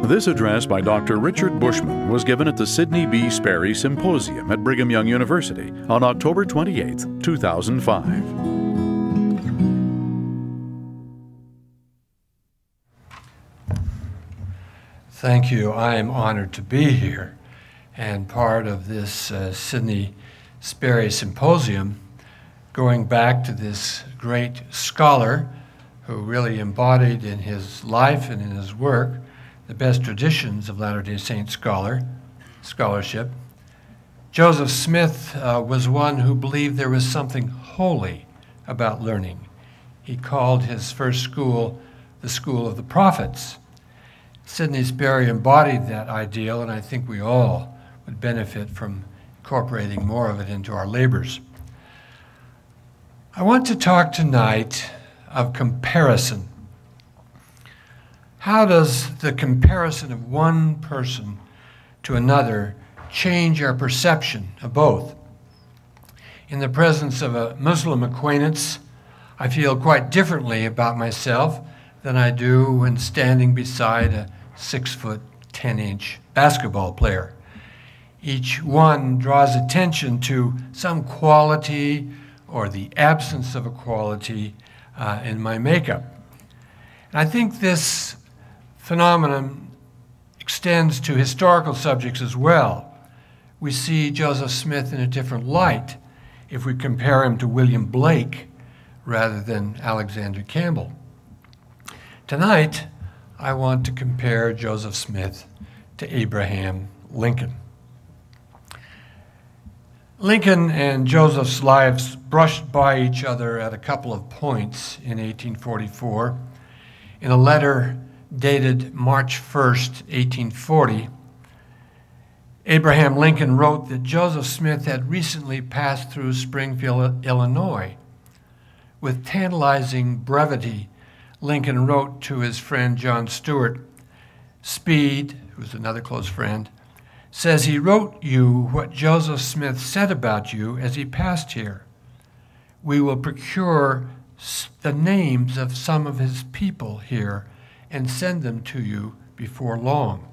This address by Dr. Richard Bushman was given at the Sidney B. Sperry Symposium at Brigham Young University on October 28, 2005. Thank you. I am honored to be here and part of this Sidney Sperry Symposium, going back to this great scholar who really embodied in his life and in his work the best traditions of Latter-day Saint scholarship. Joseph Smith was one who believed there was something holy about learning. He called his first school the School of the Prophets. Sidney Sperry embodied that ideal, and I think we all would benefit from incorporating more of it into our labors. I want to talk tonight of comparison. How does the comparison of one person to another change our perception of both? In the presence of a Muslim acquaintance, I feel quite differently about myself than I do when standing beside a 6-foot, 10-inch basketball player. Each one draws attention to some quality or the absence of a quality in my makeup. And I think this phenomenon extends to historical subjects as well. We see Joseph Smith in a different light if we compare him to William Blake rather than Alexander Campbell. Tonight, I want to compare Joseph Smith to Abraham Lincoln. Lincoln and Joseph's lives brushed by each other at a couple of points in 1844. In a letter dated March 1st, 1840, Abraham Lincoln wrote that Joseph Smith had recently passed through Springfield, Illinois. With tantalizing brevity, Lincoln wrote to his friend John Stuart, "Speed," who was another close friend, says he wrote you what Joseph Smith said about you as he passed here. We will procure the names of some of his people here and send them to you before long.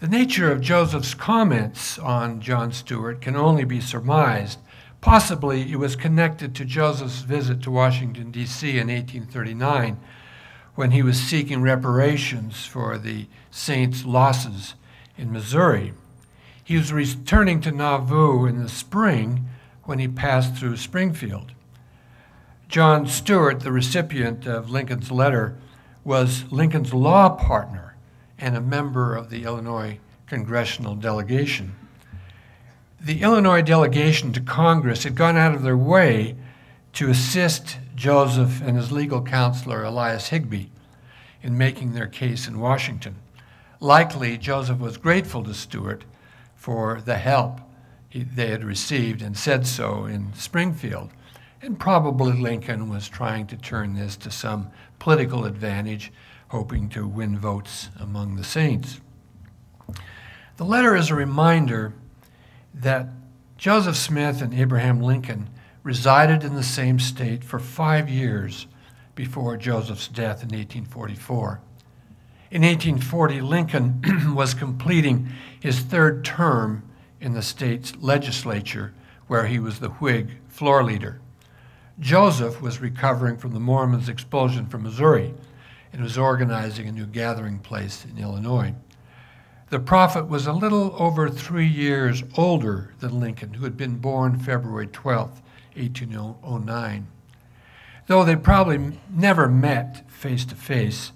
The nature of Joseph's comments on John Stuart can only be surmised. Possibly it was connected to Joseph's visit to Washington, D.C. in 1839, when he was seeking reparations for the Saints' losses in Missouri. He was returning to Nauvoo in the spring when he passed through Springfield. John Stuart, the recipient of Lincoln's letter, was Lincoln's law partner and a member of the Illinois congressional delegation. The Illinois delegation to Congress had gone out of their way to assist Joseph and his legal counselor, Elias Higbee, in making their case in Washington. Likely, Joseph was grateful to Stuart for the help they had received and said so in Springfield. And probably Lincoln was trying to turn this to some political advantage, hoping to win votes among the Saints. The letter is a reminder that Joseph Smith and Abraham Lincoln resided in the same state for 5 years before Joseph's death in 1844. In 1840, Lincoln was completing his 3rd term in the state's legislature, where he was the Whig floor leader. Joseph was recovering from the Mormons' expulsion from Missouri and was organizing a new gathering place in Illinois. The prophet was a little over 3 years older than Lincoln, who had been born February 12, 1809. Though they probably never met face to face,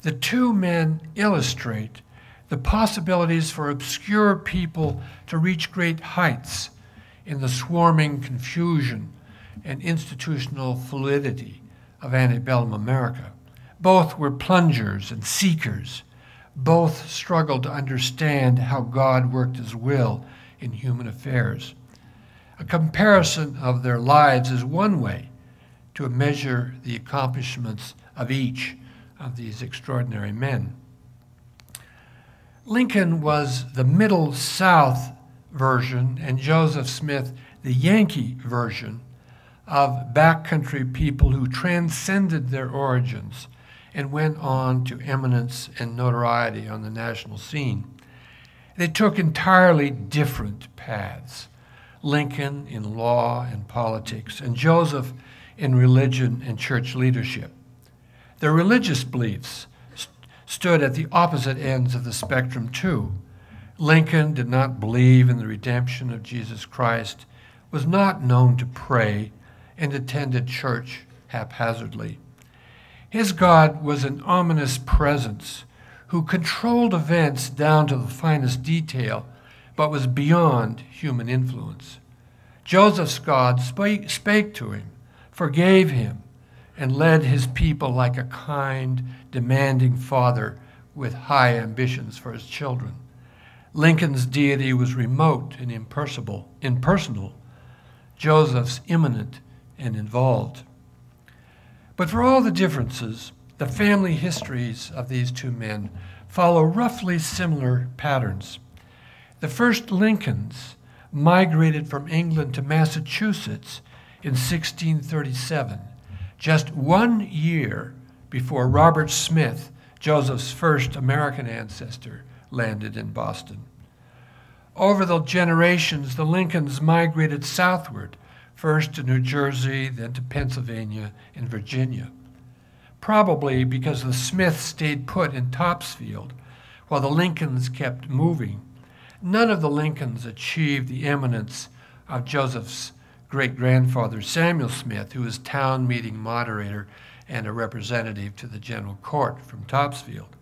the two men illustrate the possibilities for obscure people to reach great heights in the swarming confusion and institutional fluidity of antebellum America. Both were plungers and seekers. Both struggled to understand how God worked his will in human affairs. A comparison of their lives is one way to measure the accomplishments of each of these extraordinary men. Lincoln was the Middle South version and Joseph Smith the Yankee version of backcountry people who transcended their origins and went on to eminence and notoriety on the national scene. They took entirely different paths. Lincoln in law and politics, and Joseph in religion and church leadership. Their religious beliefs stood at the opposite ends of the spectrum too. Lincoln did not believe in the redemption of Jesus Christ, was not known to pray, and attended church haphazardly. His God was an ominous presence who controlled events down to the finest detail, but was beyond human influence. Joseph's God spake to him, forgave him, and led his people like a kind, demanding father with high ambitions for his children. Lincoln's deity was remote and impersonal. Joseph's immanent and involved. But for all the differences, the family histories of these two men follow roughly similar patterns. The first Lincolns migrated from England to Massachusetts in 1637, just 1 year before Robert Smith, Joseph's first American ancestor, landed in Boston. Over the generations, the Lincolns migrated southward, first to New Jersey, then to Pennsylvania and Virginia. Probably because the Smiths stayed put in Topsfield while the Lincolns kept moving. None of the Lincolns achieved the eminence of Joseph's great-grandfather Samuel Smith, who was town meeting moderator and a representative to the General Court from Topsfield.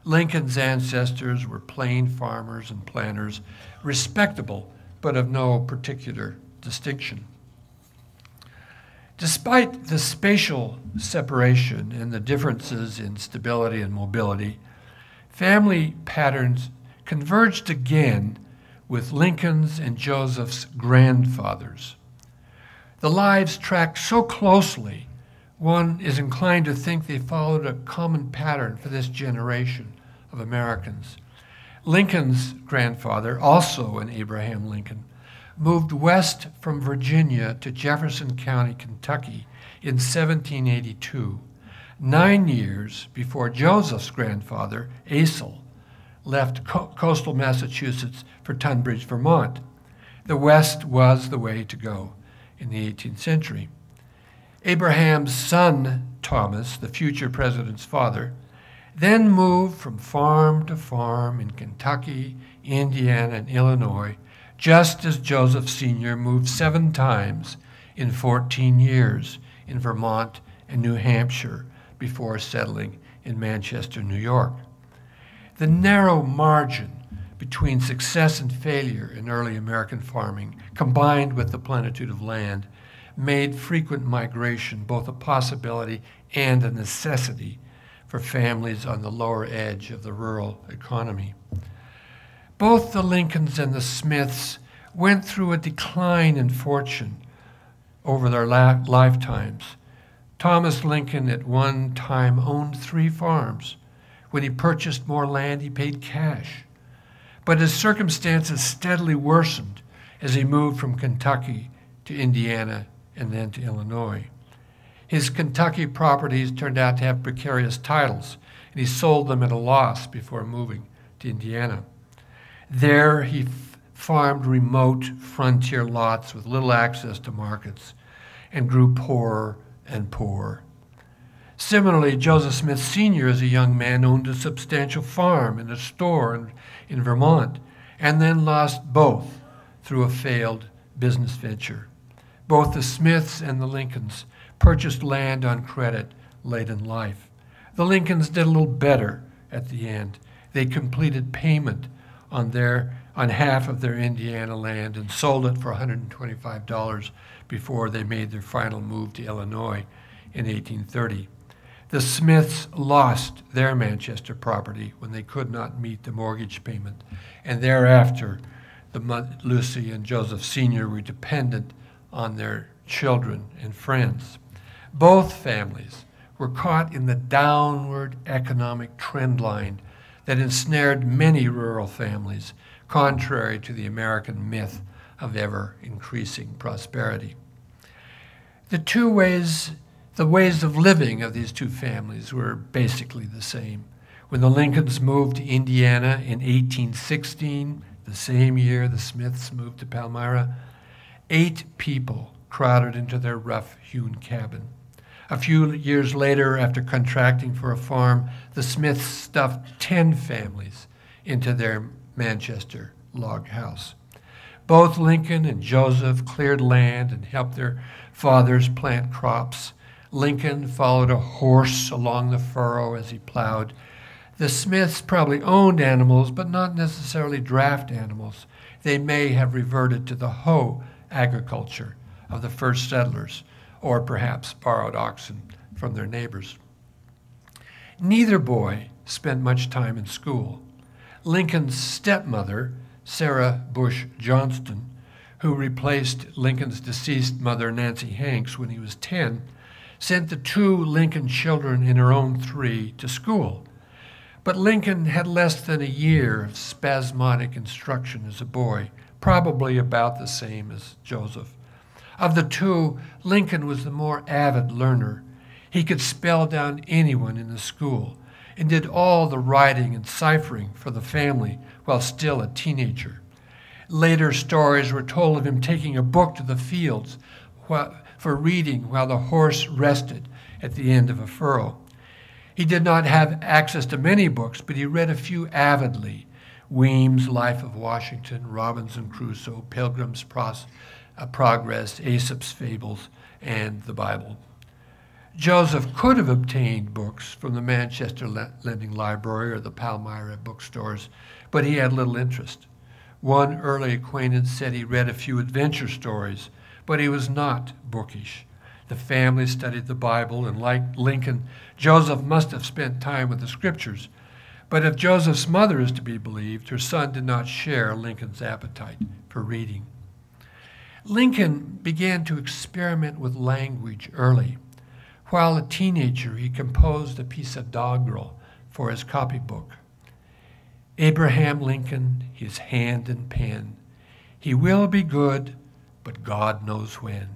Lincoln's ancestors were plain farmers and planters, respectable but of no particular distinction. Despite the spatial separation and the differences in stability and mobility, family patterns converged again with Lincoln's and Joseph's grandfathers. The lives tracked so closely, one is inclined to think they followed a common pattern for this generation of Americans. Lincoln's grandfather, also an Abraham Lincoln, moved west from Virginia to Jefferson County, Kentucky in 1782, 9 years before Joseph's grandfather, Asa, left coastal Massachusetts for Tunbridge, Vermont. The West was the way to go in the 18th century. Abraham's son, Thomas, the future president's father, then moved from farm to farm in Kentucky, Indiana, and Illinois, just as Joseph Sr. moved 7 times in 14 years in Vermont and New Hampshire before settling in Manchester, New York. The narrow margin between success and failure in early American farming, combined with the plenitude of land, made frequent migration both a possibility and a necessity for families on the lower edge of the rural economy. Both the Lincolns and the Smiths went through a decline in fortune over their lifetimes. Thomas Lincoln at one time owned 3 farms. When he purchased more land, he paid cash. But his circumstances steadily worsened as he moved from Kentucky to Indiana and then to Illinois. His Kentucky properties turned out to have precarious titles, and he sold them at a loss before moving to Indiana. There he farmed remote frontier lots with little access to markets and grew poorer and poorer. Similarly, Joseph Smith Sr. as a young man owned a substantial farm and a store in Vermont, and then lost both through a failed business venture. Both the Smiths and the Lincolns purchased land on credit late in life. The Lincolns did a little better at the end. They completed payment on half of their Indiana land and sold it for $125 before they made their final move to Illinois in 1830. The Smiths lost their Manchester property when they could not meet the mortgage payment, and thereafter Lucy and Joseph Sr. were dependent on their children and friends. Both families were caught in the downward economic trend line that ensnared many rural families, contrary to the American myth of ever-increasing prosperity. The two ways The ways of living of these two families were basically the same. When the Lincolns moved to Indiana in 1816, the same year the Smiths moved to Palmyra, 8 people crowded into their rough-hewn cabin. A few years later, after contracting for a farm, the Smiths stuffed 10 families into their Manchester log house. Both Lincoln and Joseph cleared land and helped their fathers plant crops. Lincoln followed a horse along the furrow as he plowed. The Smiths probably owned animals, but not necessarily draft animals. They may have reverted to the hoe agriculture of the first settlers, or perhaps borrowed oxen from their neighbors. Neither boy spent much time in school. Lincoln's stepmother, Sarah Bush Johnston, who replaced Lincoln's deceased mother, Nancy Hanks, when he was 10, sent the 2 Lincoln children in her own 3 to school. But Lincoln had less than a year of spasmodic instruction as a boy, probably about the same as Joseph. Of the 2, Lincoln was the more avid learner. He could spell down anyone in the school and did all the writing and ciphering for the family while still a teenager. Later stories were told of him taking a book to the fields for reading while the horse rested at the end of a furrow. He did not have access to many books, but he read a few avidly: Weems' Life of Washington, Robinson Crusoe, Pilgrim's Progress, Aesop's Fables, and the Bible. Joseph could have obtained books from the Manchester Lending Library or the Palmyra bookstores, but he had little interest. One early acquaintance said he read a few adventure stories, but he was not bookish. The family studied the Bible, and like Lincoln, Joseph must have spent time with the scriptures. But if Joseph's mother is to be believed, her son did not share Lincoln's appetite for reading. Lincoln began to experiment with language early. While a teenager, he composed a piece of doggerel for his copybook. Abraham Lincoln, his hand and pen, he will be good, but God knows when.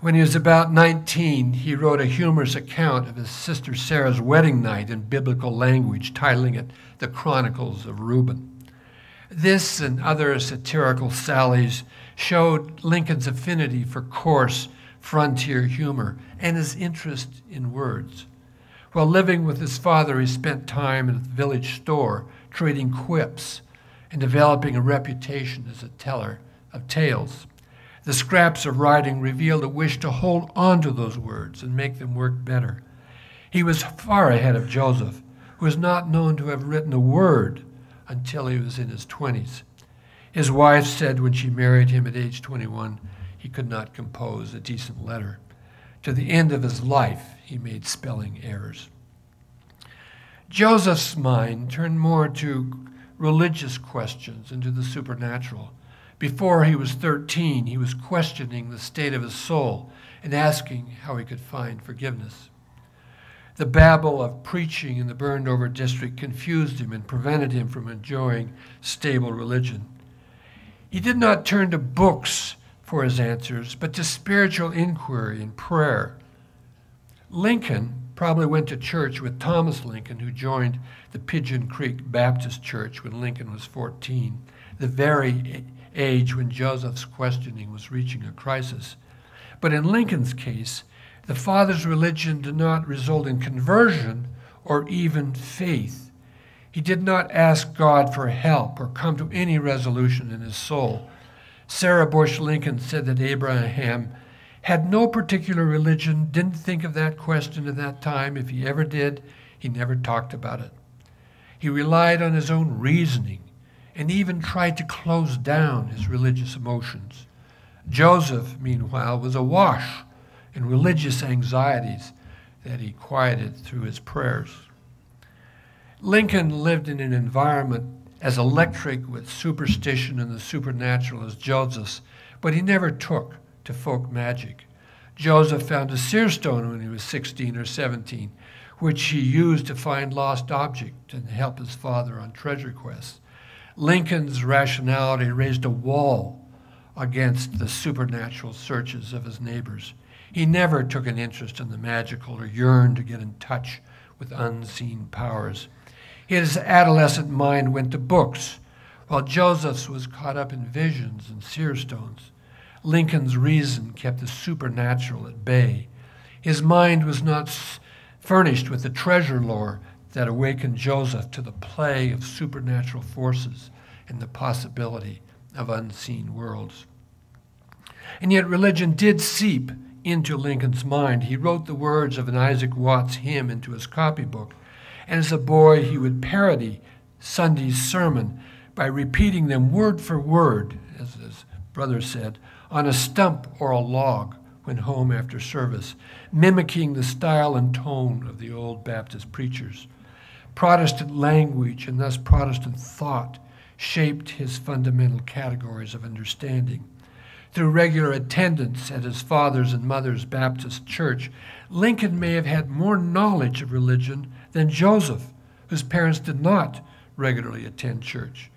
When he was about 19, he wrote a humorous account of his sister Sarah's wedding night in biblical language, titling it The Chronicles of Reuben. This and other satirical sallies showed Lincoln's affinity for coarse, frontier humor and his interest in words. While living with his father, he spent time in the village store trading quips and developing a reputation as a teller of tales. The scraps of writing revealed a wish to hold on to those words and make them work better. He was far ahead of Joseph, who is not known to have written a word until he was in his 20s. His wife said when she married him at age 21, he could not compose a decent letter. To the end of his life, he made spelling errors. Joseph's mind turned more to religious questions and to the supernatural. Before he was 13, he was questioning the state of his soul and asking how he could find forgiveness. The babble of preaching in the burned-over district confused him and prevented him from enjoying stable religion. He did not turn to books for his answers, but to spiritual inquiry and prayer. Lincoln probably went to church with Thomas Lincoln, who joined the Pigeon Creek Baptist Church when Lincoln was 14, the very age when Joseph's questioning was reaching a crisis. But in Lincoln's case, the father's religion did not result in conversion or even faith. He did not ask God for help or come to any resolution in his soul. Sarah Bush Lincoln said that Abraham had no particular religion, didn't think of that question at that time. If he ever did, he never talked about it. He relied on his own reasoning and even tried to close down his religious emotions. Joseph, meanwhile, was awash in religious anxieties that he quieted through his prayers. Lincoln lived in an environment as electric with superstition and the supernatural as Joseph's, but he never took to folk magic. Joseph found a seer stone when he was 16 or 17, which he used to find lost objects and help his father on treasure quests. Lincoln's rationality raised a wall against the supernatural searches of his neighbors. He never took an interest in the magical or yearned to get in touch with unseen powers. His adolescent mind went to books, while Joseph's was caught up in visions and seer stones. Lincoln's reason kept the supernatural at bay. His mind was not furnished with the treasure lore that awakened Joseph to the play of supernatural forces and the possibility of unseen worlds. And yet religion did seep into Lincoln's mind. He wrote the words of an Isaac Watts hymn into his copybook, and as a boy he would parody Sunday's sermon by repeating them word for word, as his brother said, on a stump or a log when home after service, mimicking the style and tone of the old Baptist preachers. Protestant language and thus Protestant thought shaped his fundamental categories of understanding. Through regular attendance at his father's and mother's Baptist church, Lincoln may have had more knowledge of religion than Joseph, whose parents did not regularly attend church.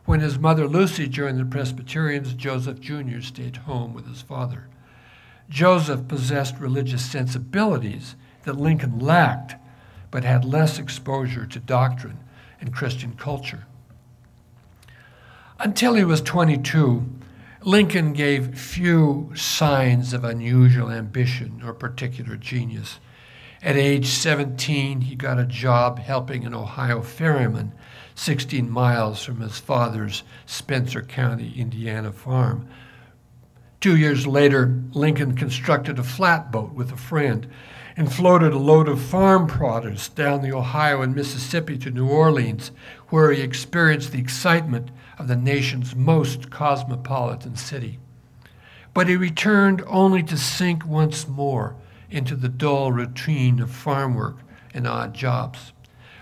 When his mother Lucy joined the Presbyterians, Joseph Jr. stayed home with his father. Joseph possessed religious sensibilities that Lincoln lacked, but had less exposure to doctrine and Christian culture. Until he was 22, Lincoln gave few signs of unusual ambition or particular genius. At age 17, he got a job helping an Ohio ferryman 16 miles from his father's Spencer County, Indiana farm. 2 years later, Lincoln constructed a flatboat with a friend and floated a load of farm produce down the Ohio and Mississippi to New Orleans, where he experienced the excitement of the nation's most cosmopolitan city. But he returned only to sink once more into the dull routine of farm work and odd jobs.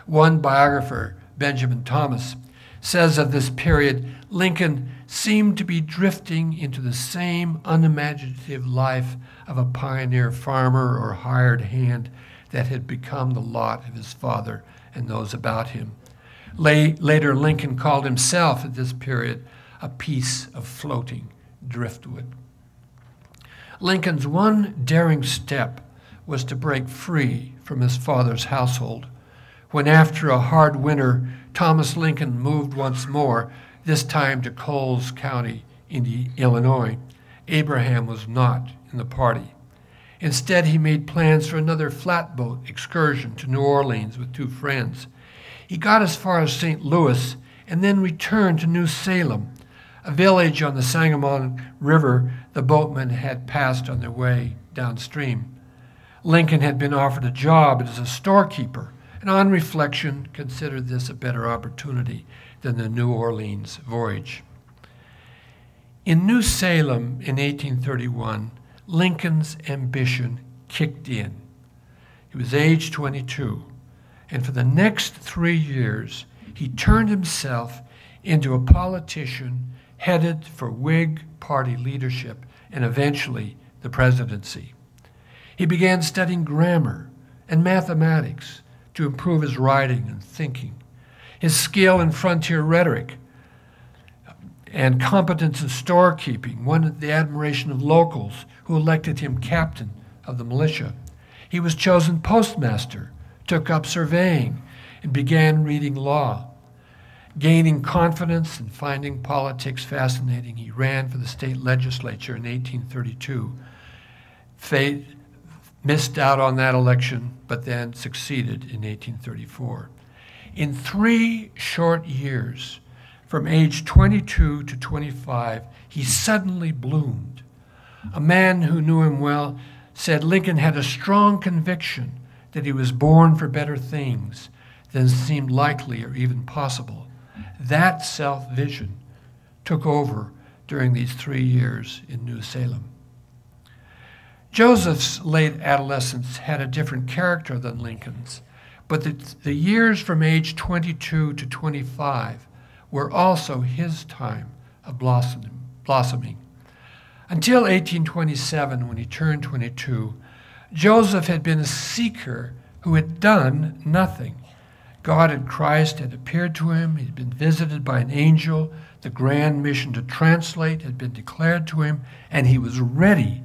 One biographer, Benjamin Thomas, says of this period, Lincoln seemed to be drifting into the same unimaginative life of a pioneer farmer or hired hand that had become the lot of his father and those about him. Later, Lincoln called himself at this period a piece of floating driftwood. Lincoln's one daring step was to break free from his father's household. When after a hard winter, Thomas Lincoln moved once more, this time to Coles County, Illinois, Abraham was not in the party. Instead, he made plans for another flatboat excursion to New Orleans with two friends. He got as far as St. Louis and then returned to New Salem, a village on the Sangamon River the boatmen had passed on their way downstream. Lincoln had been offered a job as a storekeeper, and on reflection considered this a better opportunity than the New Orleans voyage. In New Salem in 1831, Lincoln's ambition kicked in. He was age 22, and for the next 3 years, he turned himself into a politician headed for Whig Party leadership and eventually the presidency. He began studying grammar and mathematics to improve his writing and thinking. His skill in frontier rhetoric and competence in storekeeping won the admiration of locals who elected him captain of the militia. He was chosen postmaster, took up surveying, and began reading law. Gaining confidence and finding politics fascinating, he ran for the state legislature in 1832. Missed out on that election, but then succeeded in 1834. In 3 short years, from age 22 to 25, he suddenly bloomed. A man who knew him well said Lincoln had a strong conviction that he was born for better things than seemed likely or even possible. That self-vision took over during these 3 years in New Salem. Joseph's late adolescence had a different character than Lincoln's, but the years from age 22 to 25 were also his time of blossoming. Until 1827, when he turned 22, Joseph had been a seeker who had done nothing. God in Christ had appeared to him. He had been visited by an angel. The grand mission to translate had been declared to him, and he was ready.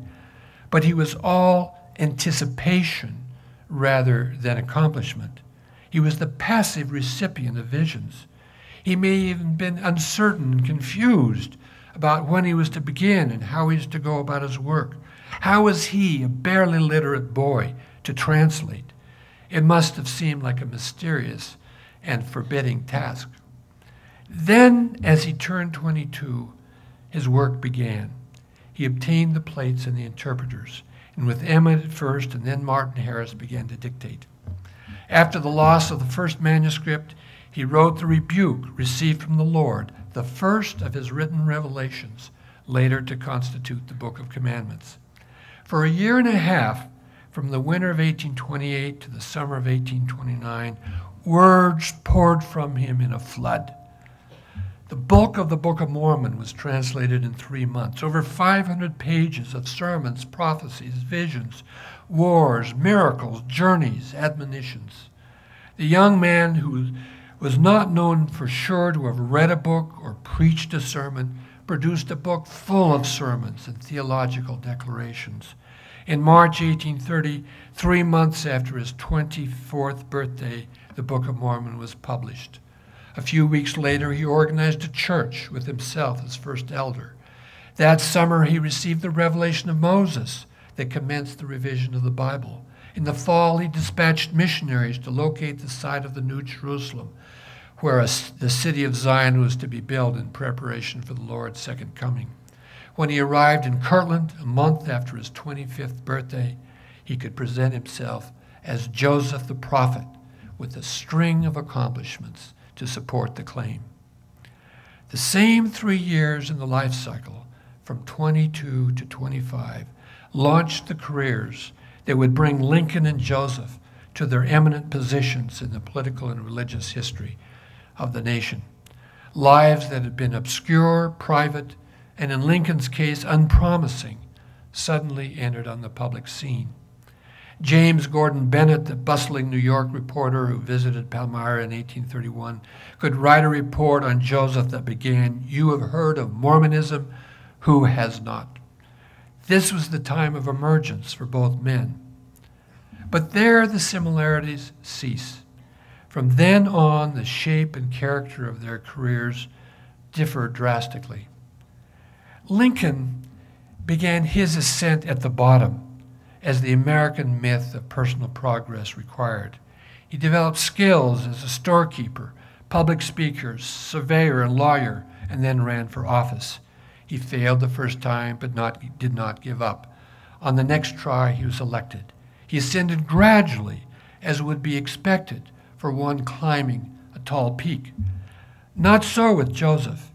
but he was all anticipation rather than accomplishment. He was the passive recipient of visions. He may even have been uncertain and confused about when he was to begin and how he was to go about his work. How was he, a barely literate boy, to translate? It must have seemed like a mysterious and forbidding task. Then, as he turned 22, his work began. He obtained the plates and the interpreters, and with Emmett at first and then Martin Harris began to dictate. After the loss of the first manuscript, he wrote the rebuke received from the Lord, the first of his written revelations, later to constitute the Book of Commandments. For a year and a half, from the winter of 1828 to the summer of 1829, words poured from him in a flood. The bulk of the Book of Mormon was translated in 3 months, over 500 pages of sermons, prophecies, visions, wars, miracles, journeys, admonitions. The young man who was not known for sure to have read a book or preached a sermon produced a book full of sermons and theological declarations. In March 1830, 3 months after his 24th birthday, the Book of Mormon was published. A few weeks later, he organized a church with himself as first elder. That summer, he received the revelation of Moses that commenced the revision of the Bible. In the fall, he dispatched missionaries to locate the site of the New Jerusalem, where the city of Zion was to be built in preparation for the Lord's second coming. When he arrived in Kirtland, a month after his 25th birthday, he could present himself as Joseph the prophet with a string of accomplishments to support the claim. The same 3 years in the life cycle, from 22 to 25, launched the careers that would bring Lincoln and Joseph to their eminent positions in the political and religious history of the nation. Lives that had been obscure, private, and in Lincoln's case, unpromising, suddenly entered on the public scene. James Gordon Bennett, the bustling New York reporter who visited Palmyra in 1831, could write a report on Joseph that began, "You have heard of Mormonism, who has not?" This was the time of emergence for both men. But there the similarities cease. From then on, the shape and character of their careers differ drastically. Lincoln began his ascent at the bottom, as the American myth of personal progress required. He developed skills as a storekeeper, public speaker, surveyor, and lawyer, and then ran for office. He failed the first time, but did not give up. On the next try, he was elected. He ascended gradually, as would be expected for one climbing a tall peak. Not so with Joseph.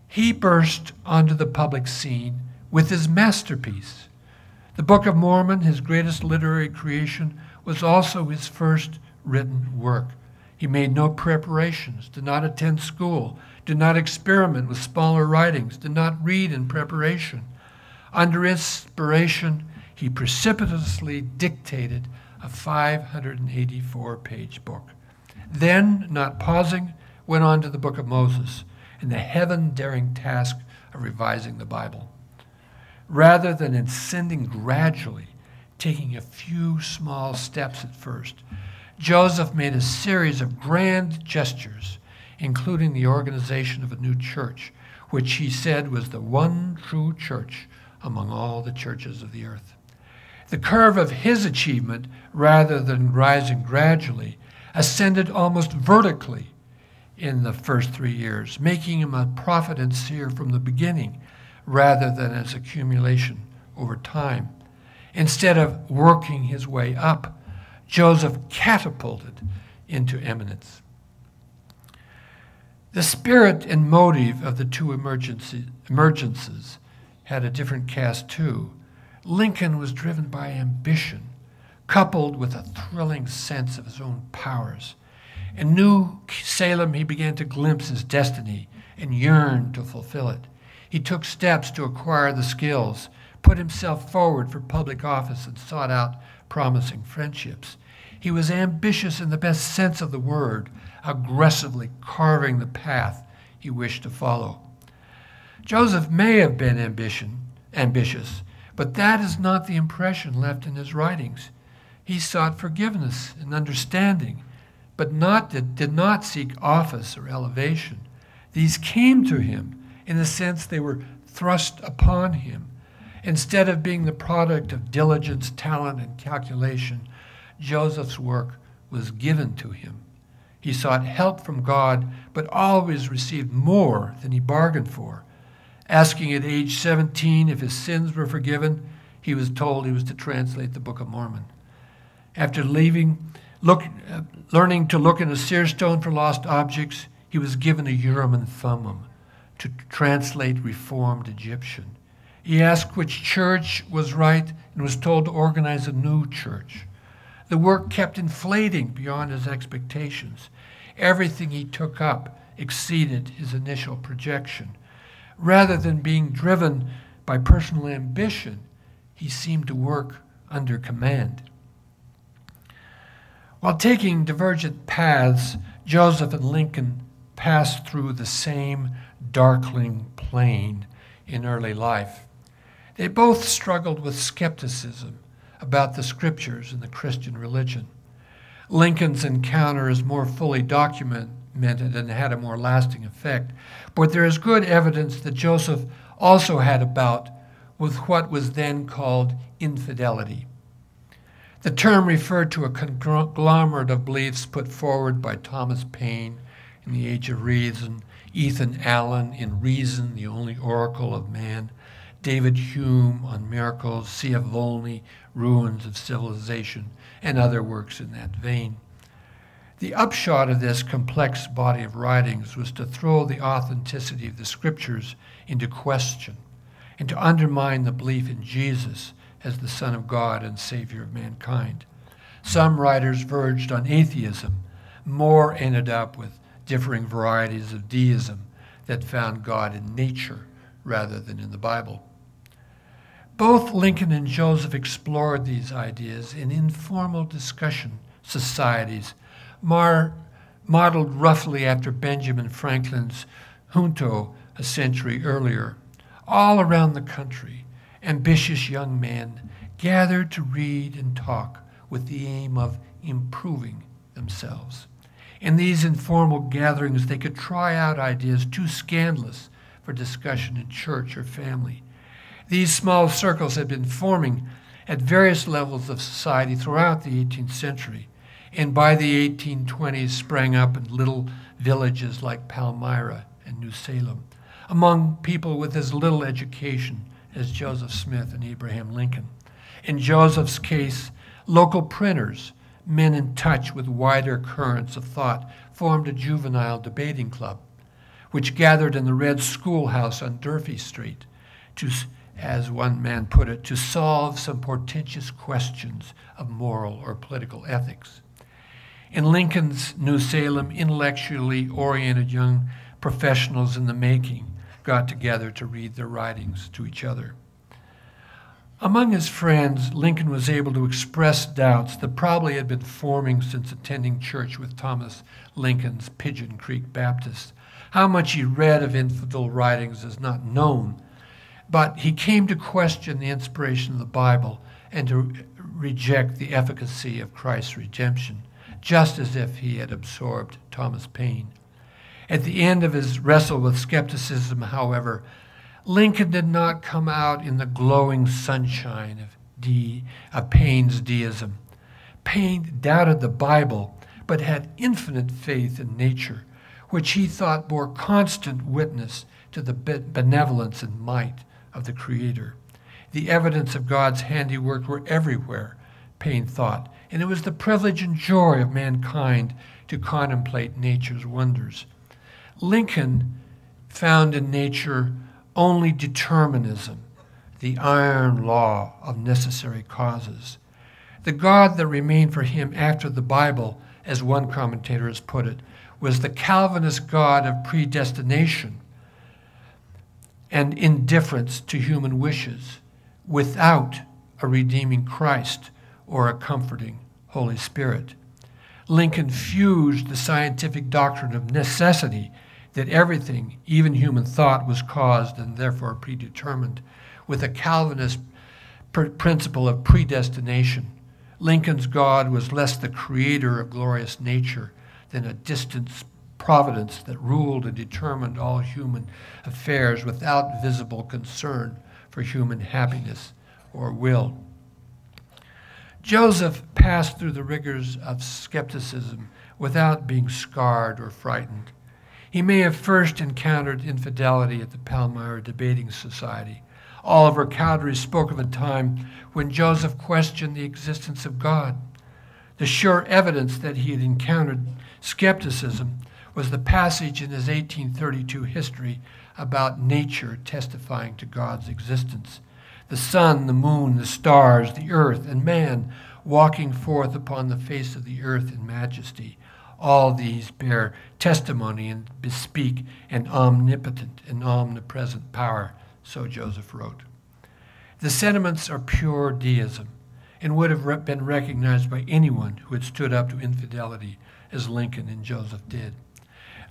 He burst onto the public scene with his masterpiece. The Book of Mormon, his greatest literary creation, was also his first written work. He made no preparations, did not attend school, did not experiment with smaller writings, did not read in preparation. Under inspiration, he precipitously dictated a 584-page book. Then, not pausing, went on to the Book of Moses and the heaven-daring task of revising the Bible. Rather than ascending gradually, taking a few small steps at first, Joseph made a series of grand gestures, including the organization of a new church, which he said was the one true church among all the churches of the earth. The curve of his achievement, rather than rising gradually, ascended almost vertically in the first 3 years, making him a prophet and seer from the beginning, rather than as accumulation over time. Instead of working his way up, Joseph catapulted into eminence. The spirit and motive of the two emergences had a different cast too. Lincoln was driven by ambition, coupled with a thrilling sense of his own powers. In New Salem, he began to glimpse his destiny and yearned to fulfill it. He took steps to acquire the skills, put himself forward for public office, and sought out promising friendships. He was ambitious in the best sense of the word, aggressively carving the path he wished to follow. Joseph may have been ambitious, But that is not the impression left in his writings. He sought forgiveness and understanding, but did not seek office or elevation. These came to him in the sense they were thrust upon him. Instead of being the product of diligence, talent, and calculation, Joseph's work was given to him. He sought help from God, but always received more than he bargained for. Asking at age 17 if his sins were forgiven, he was told he was to translate the Book of Mormon. After learning to look in a seer stone for lost objects, he was given a Urim and Thummim to translate Reformed Egyptian. He asked which church was right and was told to organize a new church. The work kept inflating beyond his expectations. Everything he took up exceeded his initial projection. Rather than being driven by personal ambition, he seemed to work under command. While taking divergent paths, Joseph and Lincoln passed through the same darkling plain in early life. They both struggled with skepticism about the scriptures and the Christian religion. Lincoln's encounter is more fully documented and had a more lasting effect, but there is good evidence that Joseph also had a bout with what was then called infidelity. The term referred to a conglomerate of beliefs put forward by Thomas Paine in The Age of Reason, Ethan Allen in Reason, the Only Oracle of Man, David Hume on Miracles, C.F. Volney, Ruins of Civilization, and other works in that vein. The upshot of this complex body of writings was to throw the authenticity of the scriptures into question and to undermine the belief in Jesus as the Son of God and Savior of mankind. Some writers verged on atheism. More ended up with differing varieties of deism that found God in nature rather than in the Bible. Both Lincoln and Joseph explored these ideas in informal discussion societies modeled roughly after Benjamin Franklin's Junto a century earlier. All around the country, ambitious young men gathered to read and talk with the aim of improving themselves. In these informal gatherings, they could try out ideas too scandalous for discussion in church or family. These small circles had been forming at various levels of society throughout the 18th century, and by the 1820s sprang up in little villages like Palmyra and New Salem, among people with as little education as Joseph Smith and Abraham Lincoln. In Joseph's case, local printers, men in touch with wider currents of thought, formed a juvenile debating club, which gathered in the Red Schoolhouse on Durfee Street to, as one man put it, to solve some portentous questions of moral or political ethics. In Lincoln's New Salem, intellectually oriented young professionals in the making got together to read their writings to each other. Among his friends, Lincoln was able to express doubts that probably had been forming since attending church with Thomas Lincoln's Pigeon Creek Baptist. How much he read of infidel writings is not known, but he came to question the inspiration of the Bible and to reject the efficacy of Christ's redemption, just as if he had absorbed Thomas Paine. At the end of his wrestle with skepticism, however, Lincoln did not come out in the glowing sunshine of Paine's deism. Paine doubted the Bible, but had infinite faith in nature, which he thought bore constant witness to the benevolence and might of the Creator. The evidence of God's handiwork were everywhere, Paine thought, and it was the privilege and joy of mankind to contemplate nature's wonders. Lincoln found in nature only determinism, the iron law of necessary causes. The God that remained for him after the Bible, as one commentator has put it, was the Calvinist God of predestination and indifference to human wishes, without a redeeming Christ or a comforting Holy Spirit. Lincoln fused the scientific doctrine of necessity, that everything, even human thought, was caused and therefore predetermined, with a Calvinist principle of predestination. Lincoln's God was less the creator of glorious nature than a distant providence that ruled and determined all human affairs without visible concern for human happiness or will. Joseph passed through the rigors of skepticism without being scarred or frightened. He may have first encountered infidelity at the Palmyra Debating Society. Oliver Cowdery spoke of a time when Joseph questioned the existence of God. The sure evidence that he had encountered skepticism was the passage in his 1832 history about nature testifying to God's existence. The sun, the moon, the stars, the earth, and man walking forth upon the face of the earth in majesty. All these bear testimony and bespeak an omnipotent and omnipresent power, so Joseph wrote. The sentiments are pure deism and would have been recognized by anyone who had stood up to infidelity as Lincoln and Joseph did.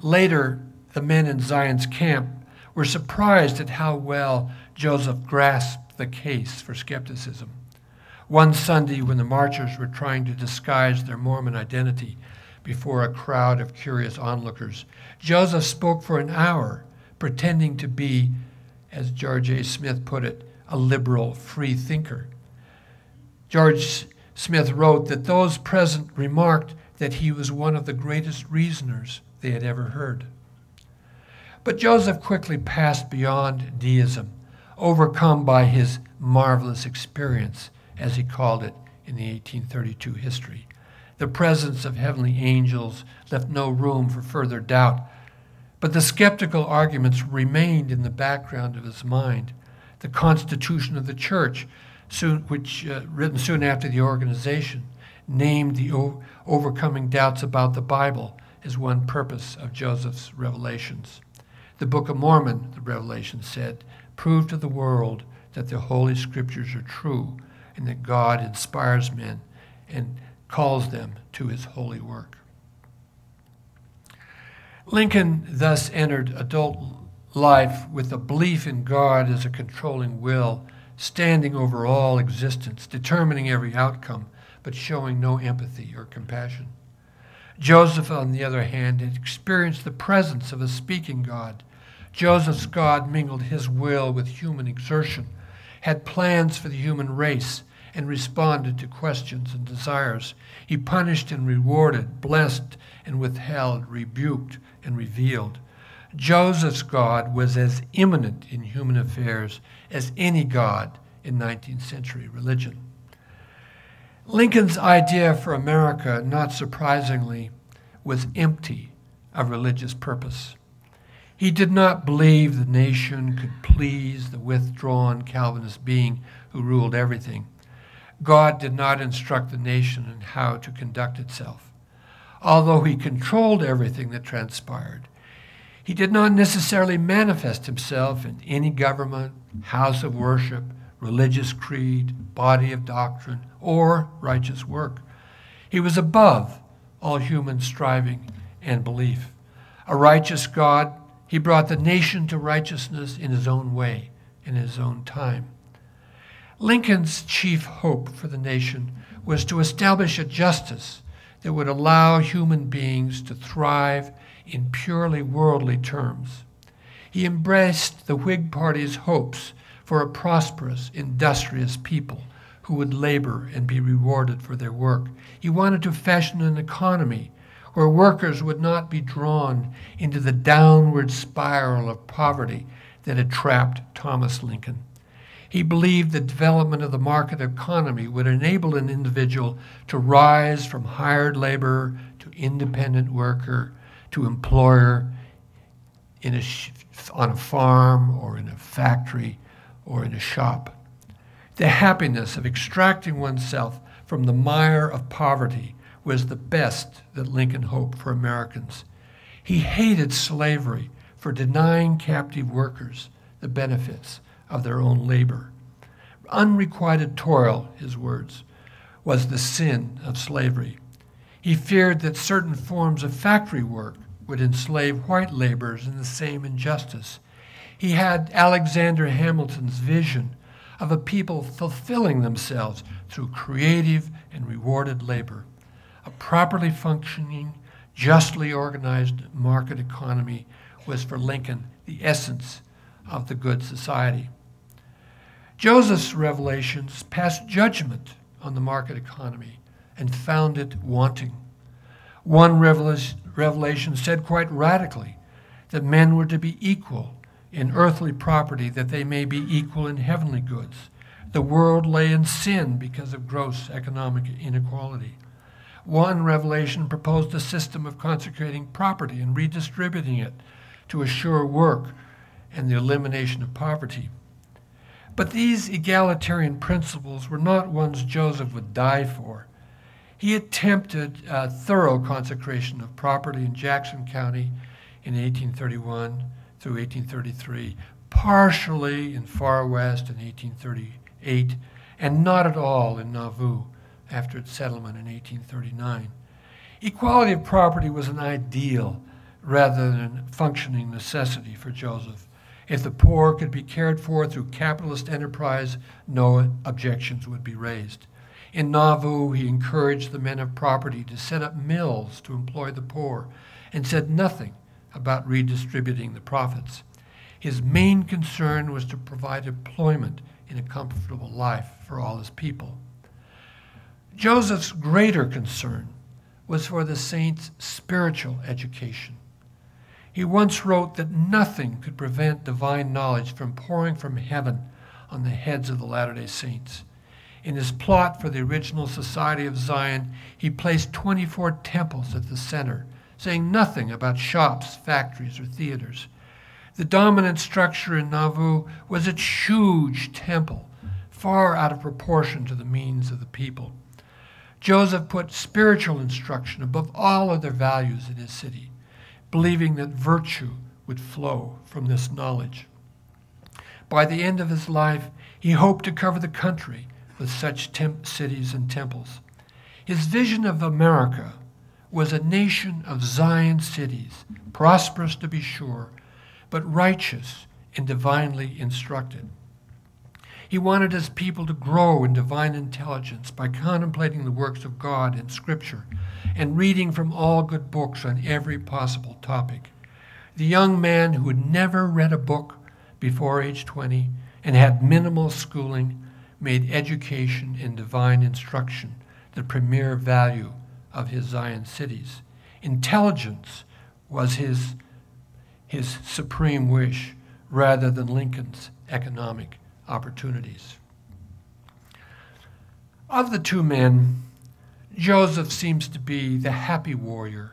Later, the men in Zion's camp were surprised at how well Joseph grasped the case for skepticism. One Sunday, when the marchers were trying to disguise their Mormon identity before a crowd of curious onlookers, Joseph spoke for an hour, pretending to be, as George A. Smith put it, a liberal free thinker. George Smith wrote that those present remarked that he was one of the greatest reasoners they had ever heard. But Joseph quickly passed beyond deism, overcome by his marvelous experience, as he called it in the 1832 history. The presence of heavenly angels left no room for further doubt, but the skeptical arguments remained in the background of his mind. The Constitution of the Church, written soon after the organization, named the overcoming doubts about the Bible as one purpose of Joseph's revelations. The Book of Mormon, the Revelation said, proved to the world that the Holy Scriptures are true and that God inspires men and calls them to his holy work. Lincoln thus entered adult life with a belief in God as a controlling will, standing over all existence, determining every outcome, but showing no empathy or compassion. Joseph, on the other hand, had experienced the presence of a speaking God. Joseph's God mingled his will with human exertion, had plans for the human race, and responded to questions and desires. He punished and rewarded, blessed and withheld, rebuked and revealed. Joseph's God was as immanent in human affairs as any God in 19th century religion. Lincoln's idea for America, not surprisingly, was empty of religious purpose. He did not believe the nation could please the withdrawn Calvinist being who ruled everything. God did not instruct the nation in how to conduct itself. Although he controlled everything that transpired, he did not necessarily manifest himself in any government, house of worship, religious creed, body of doctrine, or righteous work. He was above all human striving and belief. A righteous God, he brought the nation to righteousness in his own way, in his own time. Lincoln's chief hope for the nation was to establish a justice that would allow human beings to thrive in purely worldly terms. He embraced the Whig Party's hopes for a prosperous, industrious people who would labor and be rewarded for their work. He wanted to fashion an economy where workers would not be drawn into the downward spiral of poverty that had trapped Thomas Lincoln. He believed the development of the market economy would enable an individual to rise from hired laborer to independent worker to employer on a farm or in a factory or in a shop. The happiness of extracting oneself from the mire of poverty was the best that Lincoln hoped for Americans. He hated slavery for denying captive workers the benefits of their own labor. Unrequited toil, his words, was the sin of slavery. He feared that certain forms of factory work would enslave white laborers in the same injustice. He had Alexander Hamilton's vision of a people fulfilling themselves through creative and rewarded labor. A properly functioning, justly organized market economy was for Lincoln the essence of the good society. Joseph's revelations passed judgment on the market economy and found it wanting. One revelation said quite radically that men were to be equal in earthly property, that they may be equal in heavenly goods. The world lay in sin because of gross economic inequality. One revelation proposed a system of consecrating property and redistributing it to assure work and the elimination of poverty. But these egalitarian principles were not ones Joseph would die for. He attempted a thorough consecration of property in Jackson County in 1831 through 1833, partially in Far West in 1838, and not at all in Nauvoo after its settlement in 1839. Equality of property was an ideal rather than a functioning necessity for Joseph. If the poor could be cared for through capitalist enterprise, no objections would be raised. In Nauvoo, he encouraged the men of property to set up mills to employ the poor and said nothing about redistributing the profits. His main concern was to provide employment in a comfortable life for all his people. Joseph's greater concern was for the saints' spiritual education. He once wrote that nothing could prevent divine knowledge from pouring from heaven on the heads of the Latter-day Saints. In his plot for the original Society of Zion, he placed 24 temples at the center, saying nothing about shops, factories, or theaters. The dominant structure in Nauvoo was its huge temple, far out of proportion to the means of the people. Joseph put spiritual instruction above all other values in his city, believing that virtue would flow from this knowledge. By the end of his life, he hoped to cover the country with such cities and temples. His vision of America was a nation of Zion cities, prosperous to be sure, but righteous and divinely instructed. He wanted his people to grow in divine intelligence by contemplating the works of God in Scripture and reading from all good books on every possible topic. The young man who had never read a book before age 20 and had minimal schooling made education and divine instruction the premier value of his Zion cities. Intelligence was his supreme wish rather than Lincoln's economic opportunities. Of the two men, Joseph seems to be the happy warrior,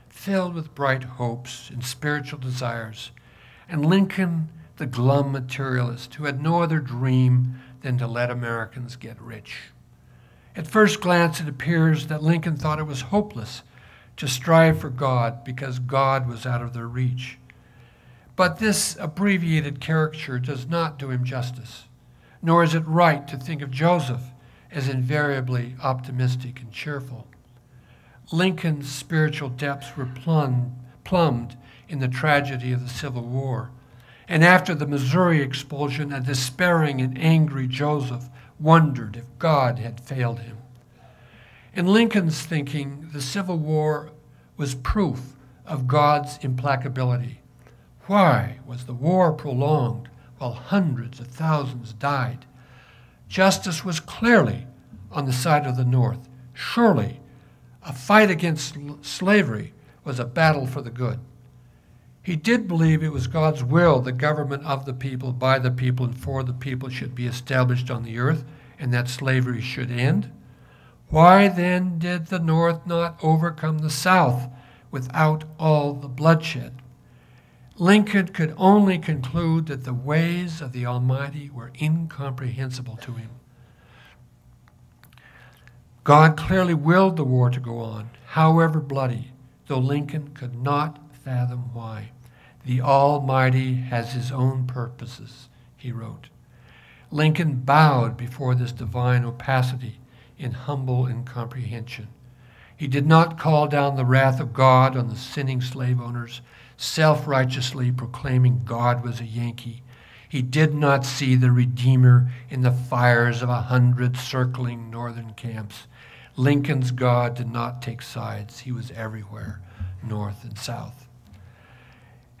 filled with bright hopes and spiritual desires, and Lincoln, the glum materialist who had no other dream than to let Americans get rich. At first glance, it appears that Lincoln thought it was hopeless to strive for God because God was out of their reach. But this abbreviated caricature does not do him justice, nor is it right to think of Joseph as invariably optimistic and cheerful. Lincoln's spiritual depths were plumbed in the tragedy of the Civil War, and after the Missouri expulsion, a despairing and angry Joseph wondered if God had failed him. In Lincoln's thinking, the Civil War was proof of God's implacability. Why was the war prolonged while hundreds of thousands died? Justice was clearly on the side of the North. Surely, a fight against slavery was a battle for the good. He did believe it was God's will the government of the people, by the people, and for the people should be established on the earth, and that slavery should end. Why then did the North not overcome the South without all the bloodshed? Lincoln could only conclude that the ways of the Almighty were incomprehensible to him. God clearly willed the war to go on, however bloody, though Lincoln could not fathom why. The Almighty has his own purposes, he wrote. Lincoln bowed before this divine opacity in humble incomprehension. He did not call down the wrath of God on the sinning slave owners, self-righteously proclaiming God was a Yankee. He did not see the Redeemer in the fires of 100 circling northern camps. Lincoln's God did not take sides. He was everywhere, north and south.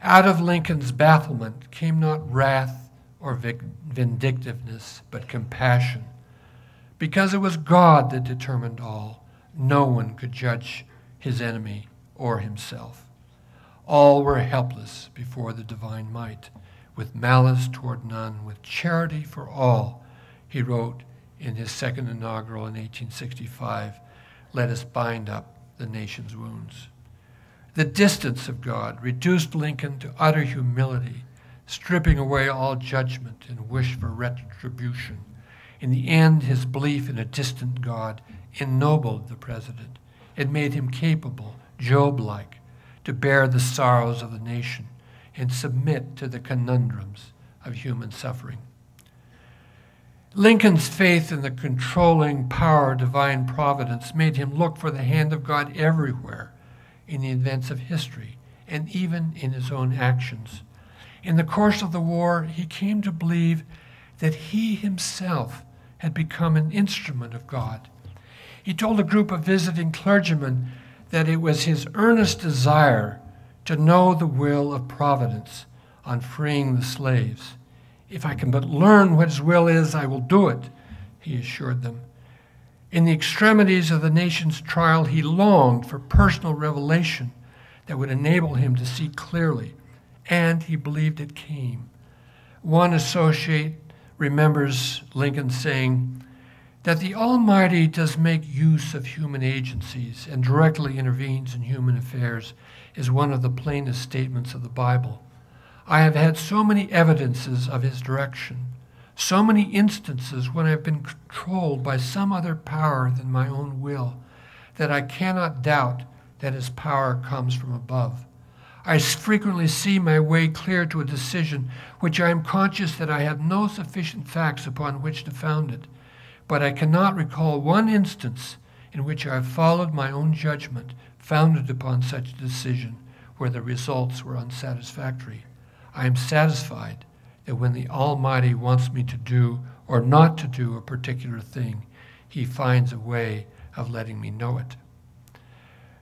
Out of Lincoln's bafflement came not wrath or vindictiveness, but compassion. Because it was God that determined all, no one could judge his enemy or himself. All were helpless before the divine might, with malice toward none, with charity for all. He wrote in his second inaugural in 1865, "Let us bind up the nation's wounds." The distance of God reduced Lincoln to utter humility, stripping away all judgment and wish for retribution. In the end, his belief in a distant God ennobled the president. It made him capable, Job-like, to bear the sorrows of the nation and submit to the conundrums of human suffering. Lincoln's faith in the controlling power of divine providence made him look for the hand of God everywhere in the events of history and even in his own actions. In the course of the war, he came to believe that he himself had become an instrument of God. He told a group of visiting clergymen that it was his earnest desire to know the will of providence on freeing the slaves. "If I can but learn what his will is, I will do it," he assured them. In the extremities of the nation's trial, he longed for personal revelation that would enable him to see clearly, and he believed it came. One associate remembers Lincoln saying that the Almighty does make use of human agencies and directly intervenes in human affairs is one of the plainest statements of the Bible. I have had so many evidences of his direction, so many instances when I have been controlled by some other power than my own will, that I cannot doubt that his power comes from above. I frequently see my way clear to a decision which I am conscious that I have no sufficient facts upon which to found it, but I cannot recall one instance in which I have followed my own judgment, founded upon such a decision, where the results were unsatisfactory. I am satisfied that when the Almighty wants me to do or not to do a particular thing, he finds a way of letting me know it.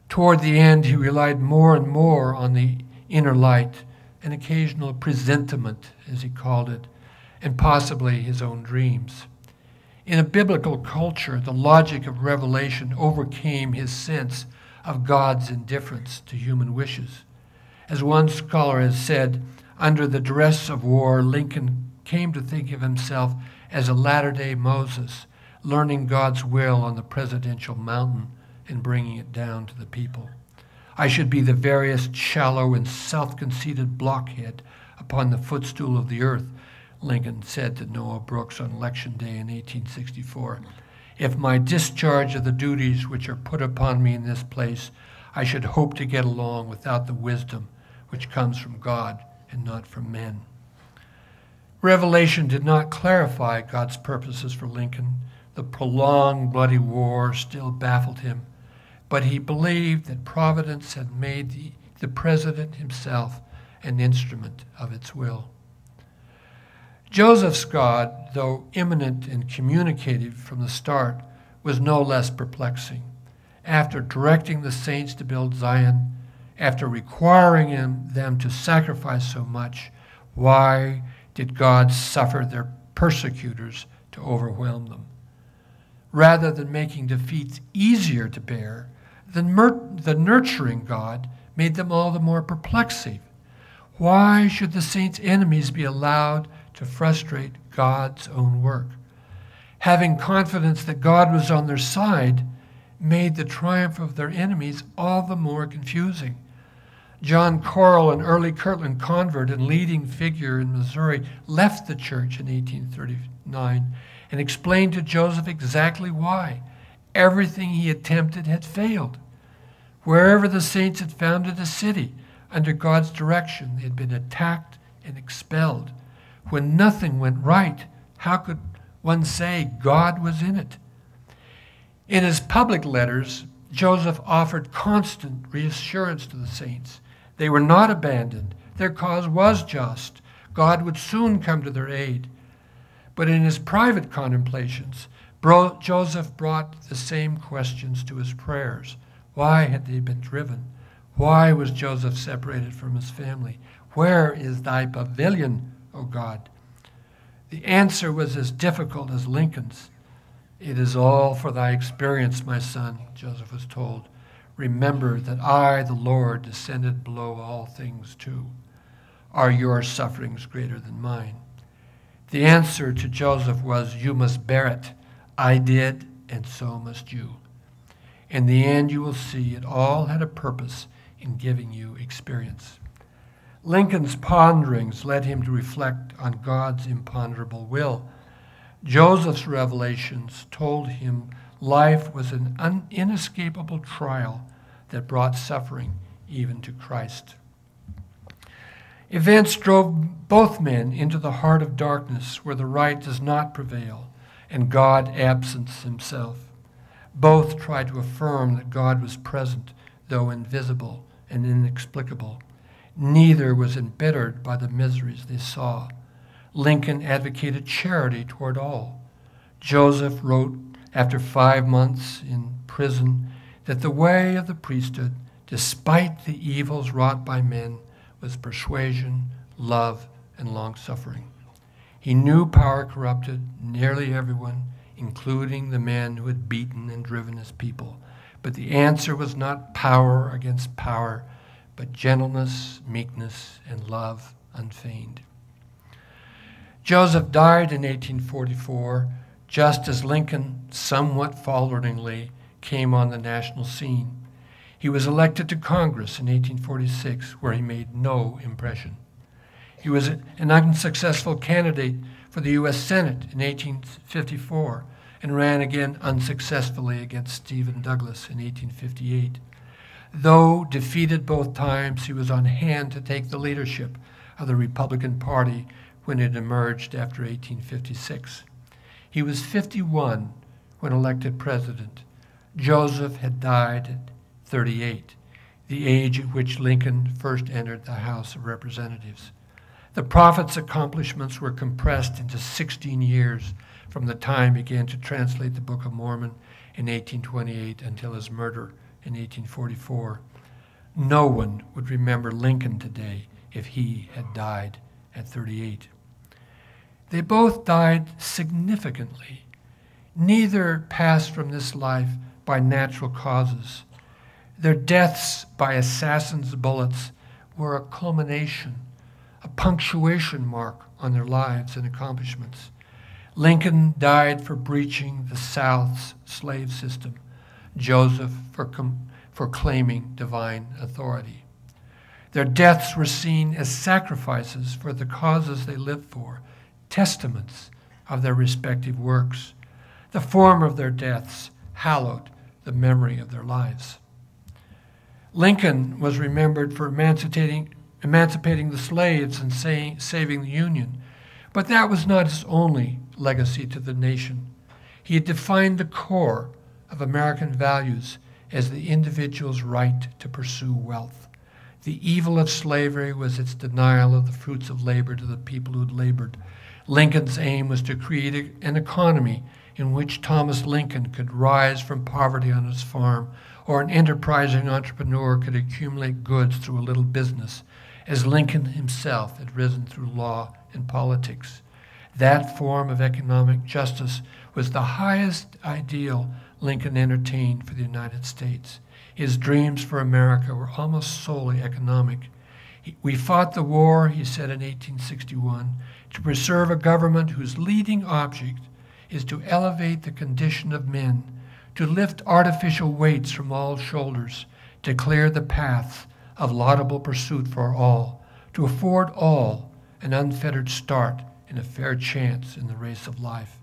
Toward the end, he relied more and more on the inner light, an occasional presentiment, as he called it, and possibly his own dreams. In a biblical culture, the logic of revelation overcame his sense of God's indifference to human wishes. As one scholar has said, under the duress of war, Lincoln came to think of himself as a latter-day Moses, learning God's will on the presidential mountain and bringing it down to the people. I should be the veriest shallow and self-conceited blockhead upon the footstool of the earth, Lincoln said to Noah Brooks on Election Day in 1864. If my discharge of the duties which are put upon me in this place, I should hope to get along without the wisdom which comes from God and not from men. Revelation did not clarify God's purposes for Lincoln. The prolonged bloody war still baffled him, but he believed that Providence had made the president himself an instrument of its will. Joseph's God, though immanent and communicative from the start, was no less perplexing. After directing the saints to build Zion, after requiring them to sacrifice so much, why did God suffer their persecutors to overwhelm them? Rather than making defeats easier to bear, the nurturing God made them all the more perplexing. Why should the saints' enemies be allowed to frustrate God's own work? Having confidence that God was on their side made the triumph of their enemies all the more confusing. John Corrill, an early Kirtland convert and leading figure in Missouri, left the church in 1839 and explained to Joseph exactly why. Everything he attempted had failed. Wherever the saints had founded a city, under God's direction, they had been attacked and expelled. When nothing went right, how could one say God was in it? In his public letters, Joseph offered constant reassurance to the saints. They were not abandoned. Their cause was just. God would soon come to their aid. But in his private contemplations, Joseph brought the same questions to his prayers. Why had they been driven? Why was Joseph separated from his family? Where is thy pavilion, O God? The answer was as difficult as Lincoln's. It is all for thy experience, my son, Joseph was told. Remember that I, the Lord, descended below all things too. Are your sufferings greater than mine? The answer to Joseph was, you must bear it. I did, and so must you. In the end, you will see it all had a purpose in giving you experience. Lincoln's ponderings led him to reflect on God's imponderable will. Joseph's revelations told him life was an inescapable trial that brought suffering even to Christ. Events drove both men into the heart of darkness where the right does not prevail and God absents himself. Both tried to affirm that God was present, though invisible and inexplicable. Neither was embittered by the miseries they saw. Lincoln advocated charity toward all. Joseph wrote, after 5 months in prison, that the way of the priesthood, despite the evils wrought by men, was persuasion, love, and long-suffering. He knew power corrupted nearly everyone, including the men who had beaten and driven his people. But the answer was not power against power, but gentleness, meekness, and love unfeigned. Joseph died in 1844, just as Lincoln, somewhat falteringly, came on the national scene. He was elected to Congress in 1846, where he made no impression. He was an unsuccessful candidate for the U.S. Senate in 1854 and ran again unsuccessfully against Stephen Douglas in 1858. Though defeated both times, he was on hand to take the leadership of the Republican Party when it emerged after 1856. He was 51 when elected president. Joseph had died at 38, the age at which Lincoln first entered the House of Representatives. The prophet's accomplishments were compressed into 16 years from the time he began to translate the Book of Mormon in 1828 until his murder in 1844. No one would remember Lincoln today if he had died at 38. They both died significantly. Neither passed from this life by natural causes. Their deaths by assassins' bullets were a culmination, a punctuation mark on their lives and accomplishments. Lincoln died for breaching the South's slave system, Joseph for claiming divine authority. Their deaths were seen as sacrifices for the causes they lived for, testaments of their respective works. The form of their deaths hallowed the memory of their lives. Lincoln was remembered for emancipating the slaves and saving the Union, but that was not his only legacy to the nation. He had defined the core of American values as the individual's right to pursue wealth. The evil of slavery was its denial of the fruits of labor to the people who had labored. Lincoln's aim was to create an economy in which Thomas Lincoln could rise from poverty on his farm, or an enterprising entrepreneur could accumulate goods through a little business, as Lincoln himself had risen through law and politics. That form of economic justice was the highest ideal Lincoln entertained for the United States. His dreams for America were almost solely economic. We fought the war, he said in 1861, to preserve a government whose leading object is to elevate the condition of men, to lift artificial weights from all shoulders, to clear the paths of laudable pursuit for all, to afford all an unfettered start and a fair chance in the race of life.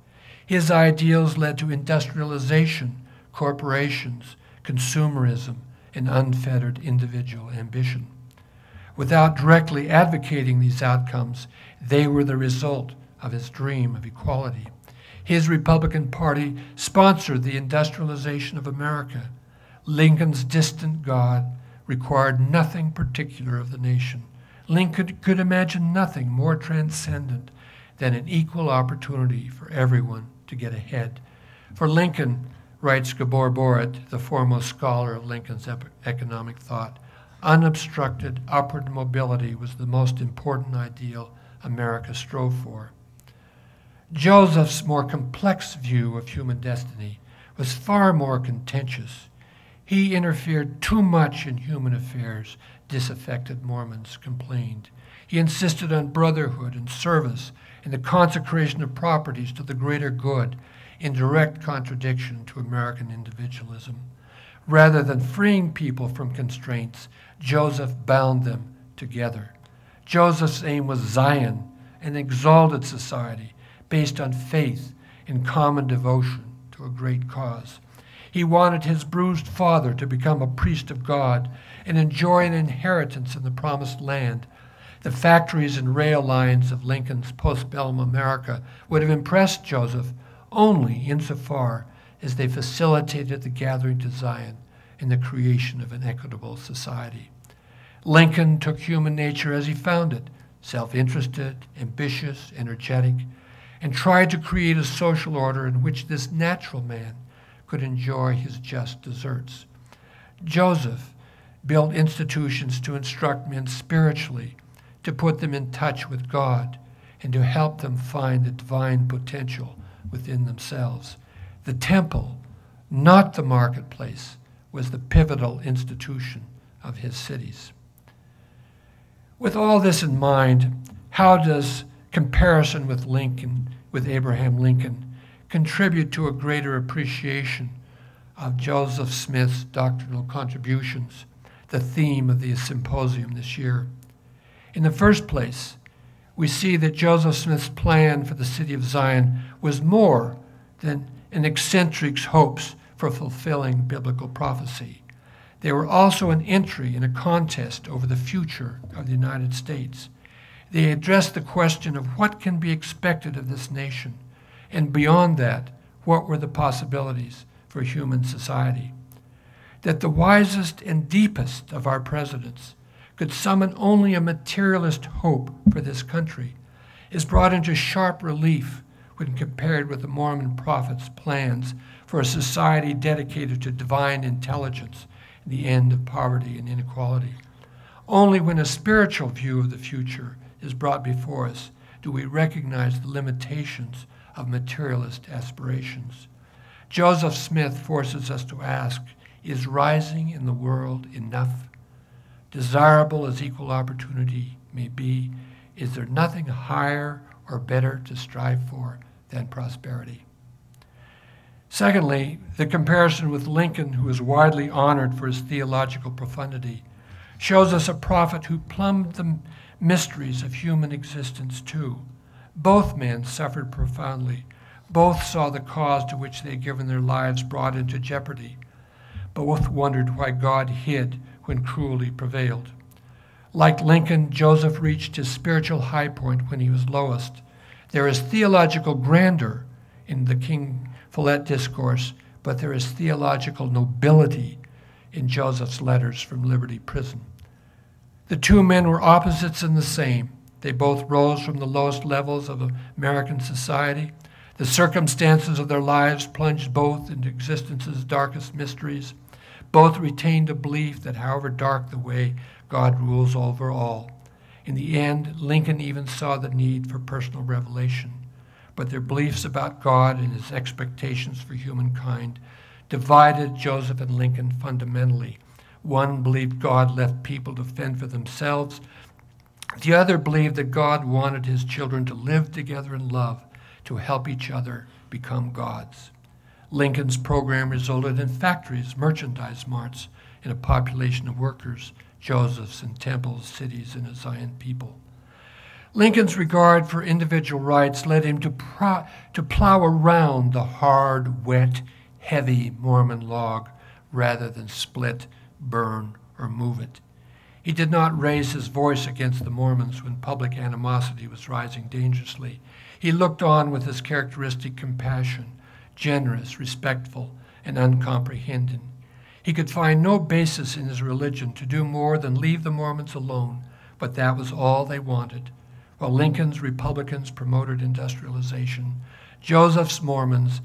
His ideals led to industrialization, corporations, consumerism, and unfettered individual ambition. Without directly advocating these outcomes, they were the result of his dream of equality. His Republican Party sponsored the industrialization of America. Lincoln's distant God required nothing particular of the nation. Lincoln could imagine nothing more transcendent than an equal opportunity for everyone to get ahead. For Lincoln, writes Gabor Borit, the foremost scholar of Lincoln's economic thought, unobstructed upward mobility was the most important ideal America strove for. Joseph's more complex view of human destiny was far more contentious. He interfered too much in human affairs, disaffected Mormons complained. He insisted on brotherhood and service and the consecration of properties to the greater good, in direct contradiction to American individualism. Rather than freeing people from constraints, Joseph bound them together. Joseph's aim was Zion, an exalted society based on faith and common devotion to a great cause. He wanted his bruised father to become a priest of God and enjoy an inheritance in the promised land. The factories and rail lines of Lincoln's postbellum America would have impressed Joseph only insofar as they facilitated the gathering to Zion and the creation of an equitable society. Lincoln took human nature as he found it, self-interested, ambitious, energetic, and tried to create a social order in which this natural man could enjoy his just deserts. Joseph built institutions to instruct men spiritually, to put them in touch with God, and to help them find the divine potential within themselves. The temple, not the marketplace, was the pivotal institution of his cities. With all this in mind, how does comparison with Abraham Lincoln, contribute to a greater appreciation of Joseph Smith's doctrinal contributions, the theme of the symposium this year? In the first place, we see that Joseph Smith's plan for the city of Zion was more than an eccentric's hopes for fulfilling biblical prophecy. They were also an entry in a contest over the future of the United States. They addressed the question of what can be expected of this nation, and beyond that, what were the possibilities for human society. That the wisest and deepest of our presidents could summon only a materialist hope for this country is brought into sharp relief when compared with the Mormon prophets' plans for a society dedicated to divine intelligence and the end of poverty and inequality. Only when a spiritual view of the future is brought before us do we recognize the limitations of materialist aspirations. Joseph Smith forces us to ask, is rising in the world enough? Desirable as equal opportunity may be, is there nothing higher or better to strive for than prosperity? Secondly, the comparison with Lincoln, who is widely honored for his theological profundity, shows us a prophet who plumbed the mysteries of human existence too. Both men suffered profoundly. Both saw the cause to which they had given their lives brought into jeopardy. Both wondered why God hid when cruelty prevailed. Like Lincoln, Joseph reached his spiritual high point when he was lowest. There is theological grandeur in the King Follett discourse, but there is theological nobility in Joseph's letters from Liberty Prison. The two men were opposites in the same. They both rose from the lowest levels of American society. The circumstances of their lives plunged both into existence's darkest mysteries. Both retained a belief that however dark the way, God rules over all. In the end, Lincoln even saw the need for personal revelation. But their beliefs about God and his expectations for humankind divided Joseph and Lincoln fundamentally. One believed God left people to fend for themselves. The other believed that God wanted his children to live together in love, to help each other become gods. Lincoln's program resulted in factories, merchandise marts, and a population of workers, Joseph's in temples, cities, and a Zion people. Lincoln's regard for individual rights led him to plow around the hard, wet, heavy Mormon log rather than split, burn, or move it. He did not raise his voice against the Mormons when public animosity was rising dangerously. He looked on with his characteristic compassion, generous, respectful, and uncomprehending. He could find no basis in his religion to do more than leave the Mormons alone but that was all they wanted. While Lincoln's Republicans promoted industrialization, Joseph's Mormons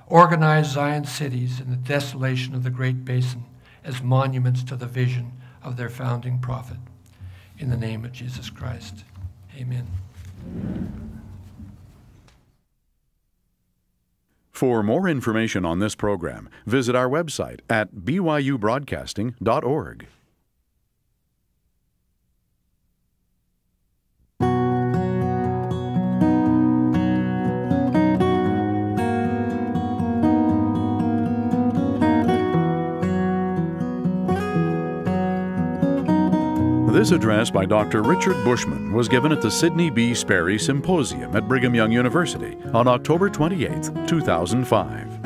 organized Zion cities in the desolation of the Great Basin as monuments to the vision of their founding prophet. In the name of Jesus Christ, amen. For more information on this program, visit our website at byubroadcasting.org. This address by Dr. Richard Bushman was given at the Sidney B. Sperry Symposium at Brigham Young University on October 28, 2005.